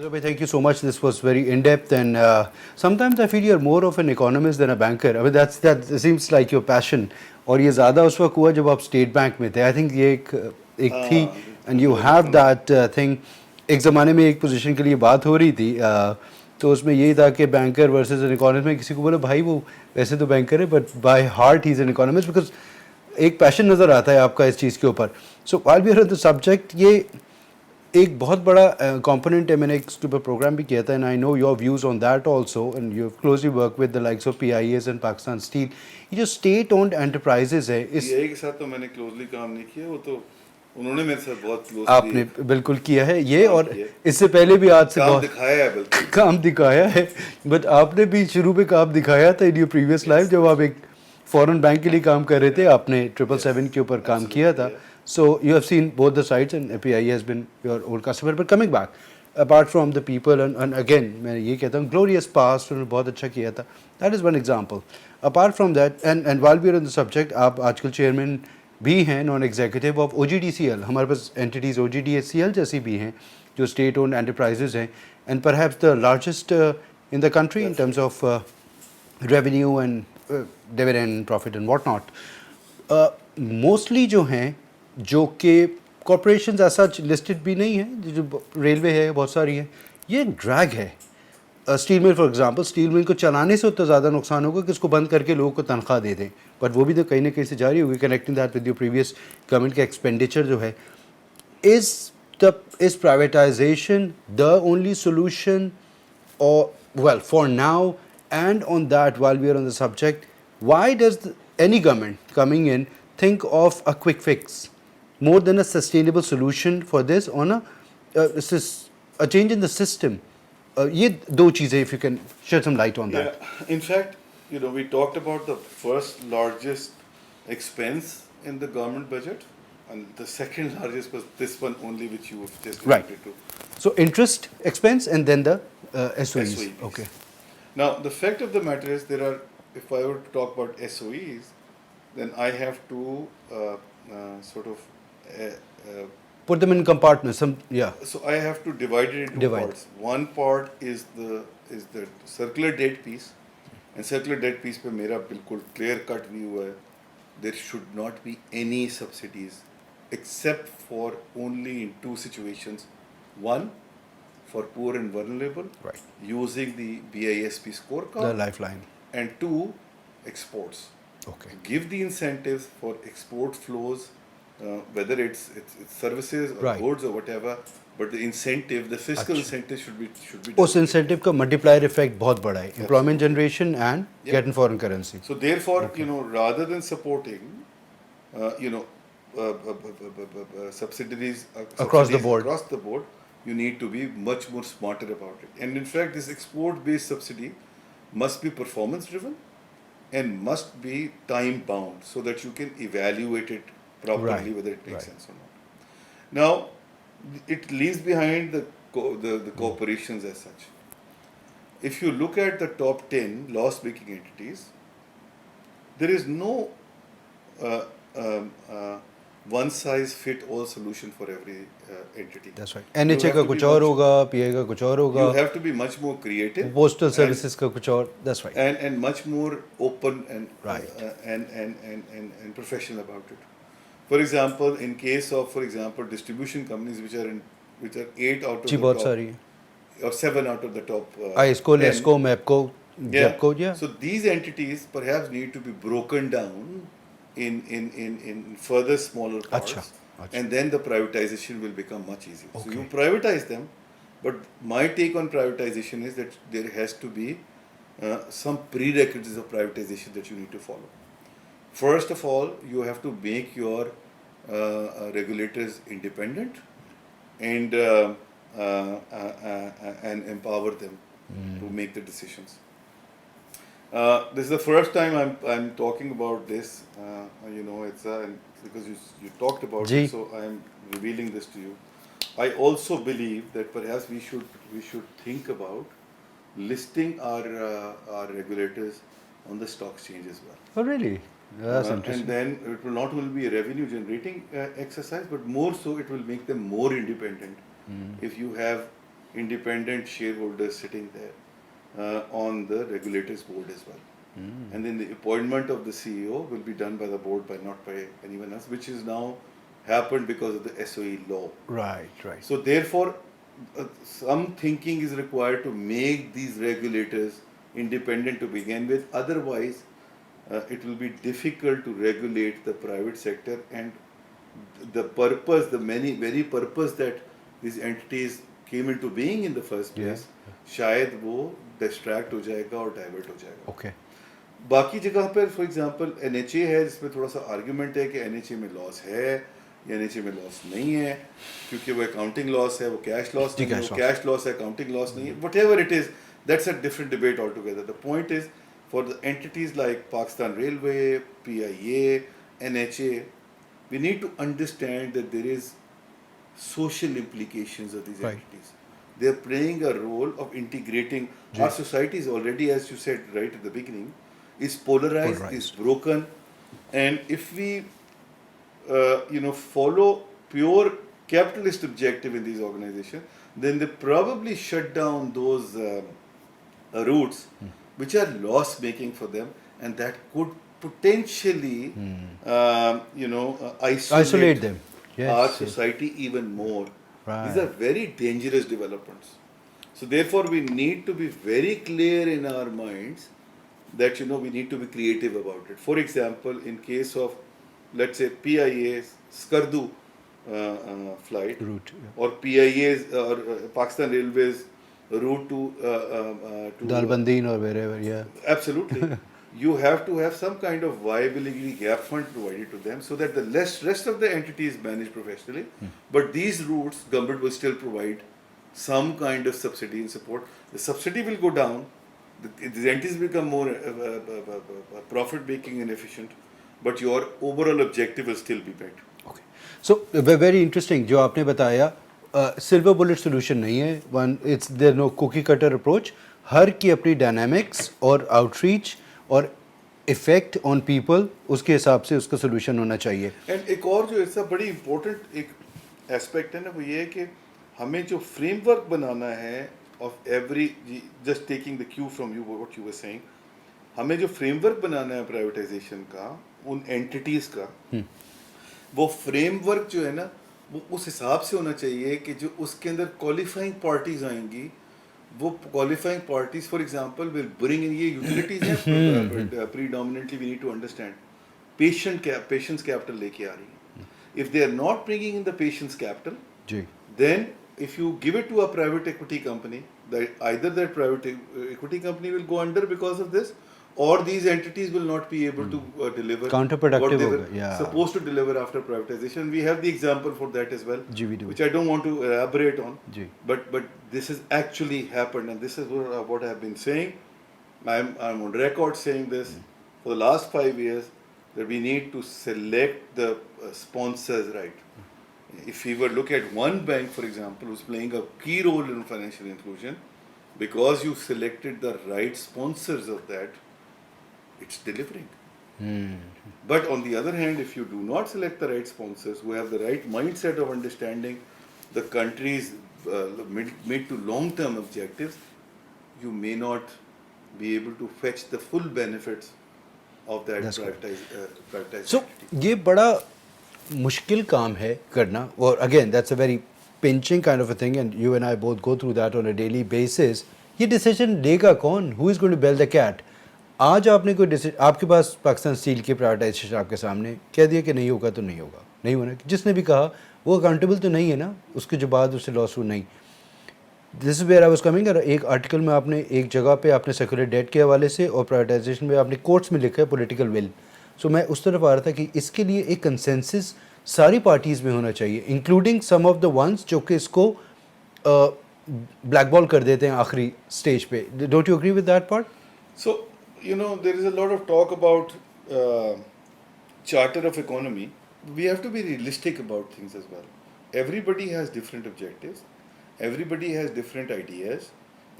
Thank you so much. This was very in-depth, and sometimes I feel you're more of an economist than a banker. I mean, that seems like your passion. और ये ज़्यादा उस वक्त हुआ जब आप state bank में थे. I think ये एक थी, and you have that thing. एक ज़माने में एक पोजीशन के लिए बात हो रही थी, तो उसमें यही था कि बैंकर वर्सेस एन इकोनॉमिस्ट में किसी को बोला भाई वो वैसे तो बैंकर है but by heart he is an economist, because एक पैशन नज़र आता है आपका इस चीज़ के ऊपर. So while we are on the subject, ये एक बहुत बड़ा कंपोनेंट है. मैंने एक उसके ऊपर प्रोग्राम भी किया था, and I know your views on that also, and you closely work with the likes of PIAs and Pakistan steel. ये जो स्टेट ओन्ड एंटरप्राइजेज है, इस PIA के साथ तो मैंने क्लोजली काम नहीं किया, वो तो उन्होंने मेरे साथ बहुत क्लोजली आपने बिल्कुल किया है ये, और इससे पहले भी आज से काम बहुत दिखाया है, बल्कि काम दिखाया है. बट आपने भी शुरू में काम दिखाया था इन योर प्रीवियस लाइफ, जब आप एक फॉरेन बैंक के लिए काम कर रहे थे, आपने 777 के ऊपर काम किया था. So you have seen both the sides, and PIA has been your old customer. But coming back, apart from the people, and again मैं ये कहता हूँ glorious past, उन्होंने बहुत अच्छा किया था. That is one example. Apart from that, and while we are on the subject, आप आजकल चेयरमैन भी हैं नॉन एग्जीक्यूटिव ऑफ OGDCL. हमारे पास एंटिटीज़ OGDCL जैसी भी हैं जो स्टेट ओन्ड एंटरप्राइजेज हैं, and perhaps the largest in the country in terms of revenue and dividend profit and what not. Mostly जो हैं, जो कि कॉरपोरेशंस ऐसा लिस्टेड भी नहीं है, जो रेलवे है बहुत सारी है, ये ड्रैग है. Steel mill for example, steel mill को चलाने से उतना ज़्यादा नुकसान होगा कि उसको बंद करके लोगों को तनख्वाह दे दें, बट वो भी तो कहीं ना कहीं से जारी होगी. Connecting that with your previous government का एक्सपेंडिचर जो है, is privatisation the only solution, और well for now. And on that, while we are on the subject, why does any government coming in think of a quick fix more than a sustainable solution for this on a change in the system? ये दो चीज़ें, if you can shed some light on that. Yeah, in fact, we talked about the first largest expense in the government budget, and the second largest was this one only, which you have just Right. referred to. So interest expense and then the SOEs. SOEs. Okay. Now, the fact of the matter is, there are, if I were to talk about SOEs, then I have to sort of Put them in compartments. So I have to divide it into parts. One part is the circular debt piece, and circular debt piece पे मेरा बिल्कुल clear cut view है. There should not be any subsidies except for only in two situations. One, for poor and vulnerable, Right. using the BISP scorecard. The lifeline. And two, exports. Okay. Give the incentives for export flows, whether it's services or Right. goods or whatever, but the incentive, the fiscal incentive should be उस incentive का multiplier effect बहुत बड़ा है, employment generation and get in foreign currency. So therefore, rather than supporting, subsidiaries Across the board, you need to be much more smarter about it. And in fact, this export-based subsidy must be performance-driven and must be time-bound, so that you can evaluate it properly, Right. whether it makes Right. sense or not. Now, it leaves behind the corporations as such. If you look at the top 10 loss-making entities, there is no one-size-fit-all solution for every entity. That's right. NHA का कुछ और होगा, PI का कुछ और होगा. You have to be much more creative. Postal services का कुछ और. That's right. And much more open and Right. And professional about it. For example, in case of, distribution companies which are 8 out of ji the बहुत top, सारी है. or 7 out of the top. ISCO, 10. LESCO, MEPCO, JEPCO, yeah. So these entities perhaps need to be broken down in further smaller parts, Achha. and then the privatization will become much easier. Okay. So you privatize them, but my take on privatization is that there has to be some prerequisites of privatization that you need to follow. First of all, you have to make your regulators independent and empower them to make the decisions. This is the first time I'm talking about this. It's because you talked about it, so I'm revealing this to you. I also believe that perhaps we should think about listing our regulators on the stock exchange as well. Oh, really? That's interesting. And then it will not only be a revenue generating exercise, but more so it will make them more independent. If you have independent shareholders sitting there on the regulators board as well. And then the appointment of the CEO will be done by the board, not by anyone else, which is now happened because of the SOE law. Right, right. So therefore, some thinking is required to make these regulators independent to begin with. Otherwise, it will be difficult to regulate the private sector, and the purpose, the very purpose that these entities came into being in the first place, शायद वो distract हो जाएगा और divert हो जाएगा. Okay. बाकी जगह पर फॉर एग्जांपल NHA है, जिसमें थोड़ा सा आर्गुमेंट है कि NHA में लॉस है या NHA में लॉस नहीं है, क्योंकि वो अकाउंटिंग लॉस है, वो कैश लॉस नहीं है, वो कैश लॉस है, अकाउंटिंग लॉस नहीं है. Whatever it is, that's a different debate altogether. The point is, for the entities like Pakistan Railway, PIA, NHA, we need to understand that there is social implications of these entities. They are playing a role of integrating. Our society is already, as you said right at the beginning, is polarized, is broken, and if we follow pure capitalist objective in these organizations, then they probably shut down those routes which are loss making for them, and that could potentially isolate them. Our society even more. These are very dangerous developments. So therefore we need to be very clear in our minds that we need to be creative about it. For example, in case of, let's say, PIA's Skardu flight route, or PIA's or Pakistan Railways route to Dalbandin or wherever, absolutely. You have to have some kind of viability gap fund provided to them, so that the rest of the entity is managed professionally. But these routes, government will still provide some kind of subsidy and support. The subsidy will go down, the entities become more profit making and efficient, but your overall objective will still be met. Okay. So very interesting. जो आपने बताया, silver bullet solution नहीं है. One, there's no cookie cutter approach. हर की अपनी dynamics और outreach और effect on people, उसके हिसाब से उसका सोल्यूशन होना चाहिए. एंड एक और जो ऐसा बड़ी इंपॉर्टेंट एक एस्पेक्ट है ना, वो ये है कि हमें जो फ्रेमवर्क बनाना है of every, just taking the Q from you what you were saying, हमें जो फ्रेमवर्क बनाना है प्राइवेटाइजेशन का, उन एंटिटीज़ का, वो फ्रेमवर्क जो है ना, वो उस हिसाब से होना चाहिए कि जो उसके अंदर क्वालिफाइंग पार्टीज आएंगी, वो qualifying parties for example will bring in, ये यूटिलिटीज हैं predominantly, we need to understand, patience capital लेके आ रही है. If they are not bringing in the patience capital, then if you give it to a private equity company, either that private equity company will go under because of this, or these entities will not be able to deliver counterproductive what they were supposed to deliver after privatization. We have the example for that as well, which I don't want to elaborate on, but this has actually happened, and this is what I have been saying. I'm on record saying this for the last 5 years, that we need to select the sponsors right. If we were to look at one bank, for example, who's playing a key role in financial inclusion, because you selected the right sponsors of that, it's delivering. But on the other hand, if you do not select the right sponsors who have the right mindset of understanding the country's mid to long-term objectives, you may not be able to fetch the full benefits of that privatized So, ये बड़ा मुश्किल काम है करना, और again that's a very pinching kind of a thing, and you and I both go through that on a daily basis. ये decision लेगा कौन? Who is going to bell the cat? आज आपने कोई डिसीजन, आपके पास पाकिस्तान स्टील की privatisation आपके सामने कह दिया कि नहीं होगा तो नहीं होगा, नहीं होना. जिसने भी कहा वो अकाउंटेबल तो नहीं है ना, उसके जो बाद उससे लॉस हो नहीं. This is where I was coming. एक आर्टिकल में आपने एक जगह पे आपने सेक्युलर डेट के हवाले से और प्राइवेटाइजेशन में आपने कोर्ट्स में लिखा है पॉलिटिकल विल. सो मैं उस तरफ आ रहा था कि इसके लिए एक कंसेंसस सारी पार्टीज़ में होना चाहिए, including some of the ones जो कि इसको ब्लैक बॉल कर देते हैं आखिरी स्टेज पे. Don't you agree with that part? So there is a lot of talk about charter of economy. We have to be realistic about things as well. Everybody has different objectives, everybody has different ideas,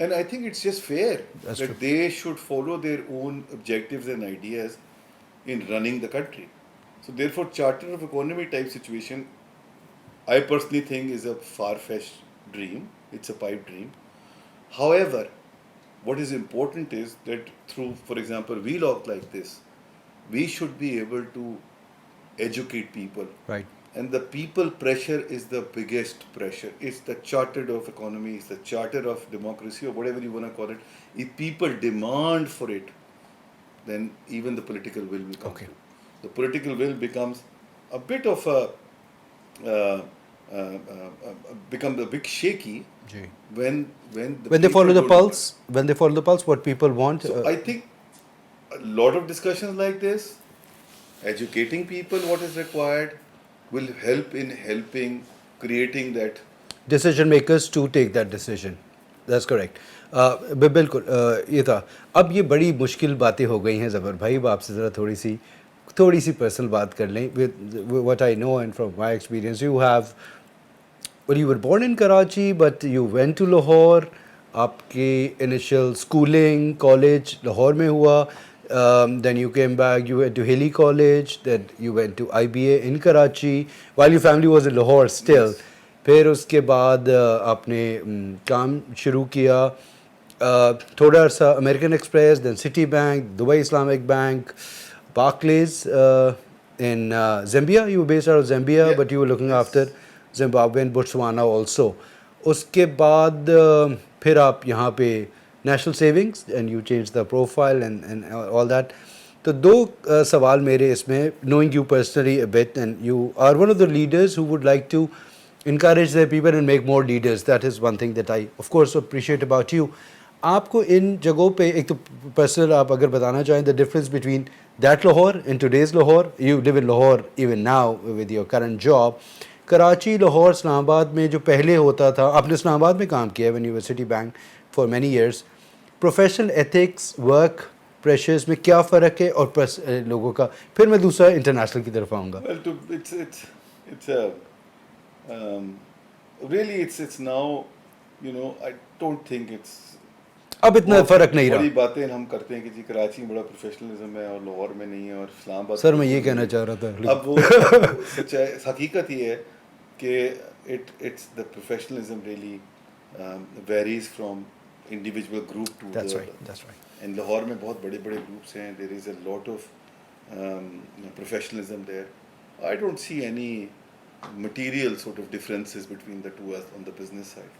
and I think it's just fair that they should follow their own objectives and ideas in running the country. So therefore, charter of economy type situation, I personally think is a far-fetched dream. it's a pipe dream. However, what is important is that through, for example, vlog like this, we should be able to educate people. Right. And the people pressure is the biggest pressure. It's the charter of economy, it's the charter of democracy, or whatever you want to call it. If people demand for it, then even the political will will come Okay. through. The political will becomes a bit of a becomes a bit shaky Ji. when the When they people follow the don't pulse, what people want. demand. So I think a lot of discussions like this, educating people what is required, will help in helping creating that. Decision makers to take that decision, that's correct. बिल्कुल ये था. अब ये बड़ी मुश्किल बातें हो गई हैं ज़फ़र भाई, अब आपसे ज़रा थोड़ी सी पर्सनल बात कर लें. With what I know and from my experience, you have, well, you were born in Karachi, but you went to Lahore. आपकी initial schooling, college Lahore में हुआ. Then you came back, you went to Hilly College, then you went to IBA in Karachi, while your family was in Lahore still. Yes. फिर उसके बाद आपने काम शुरू किया. थोड़ा अर्सा American Express, then City Bank, Dubai Islamic Bank, Barclays in Zambia. You were based out of Zambia, Yeah. but you were looking Yes. after Zimbabwe and Botswana also. उसके बाद फिर आप यहाँ पे national savings and you change the profile and all that. तो दो सवाल मेरे इसमें, knowing you personally a bit, and you are one of the leaders who would like to encourage their people and make more leaders. That is one thing that I of course appreciate about you. आपको इन जगहों पे एक तो personal आप अगर बताना चाहें, the difference between that Lahore and today's Lahore. You live in Lahore even now with your current job. Karachi, Lahore, Islamabad में जो पहले होता था, आपने इस्लामाबाद में काम किया when you were City Bank for many years. Professional ethics, work pressures में क्या फ़र्क है और लोगों का? फिर मैं दूसरा इंटरनेशनल की तरफ आऊँगा. Well, it's a really it's now, I don't think it's. अब इतना फ़र्क नहीं बड़ी रहा. बातें हम करते हैं कि जी कराची में बड़ा प्रोफेशनलिज्म है और लाहौर में नहीं है और इस्लामाबाद. सर मैं ये कहना चाह रहा था. अब वो सच्चाई हकीकत ये है कि it's the professionalism really varies from individual group to That's the. right, that's right. And Lahore में बहुत बड़े बड़े ग्रुप्स हैं. There is a lot of professionalism there. I don't see any material sort of differences between the two on the business side.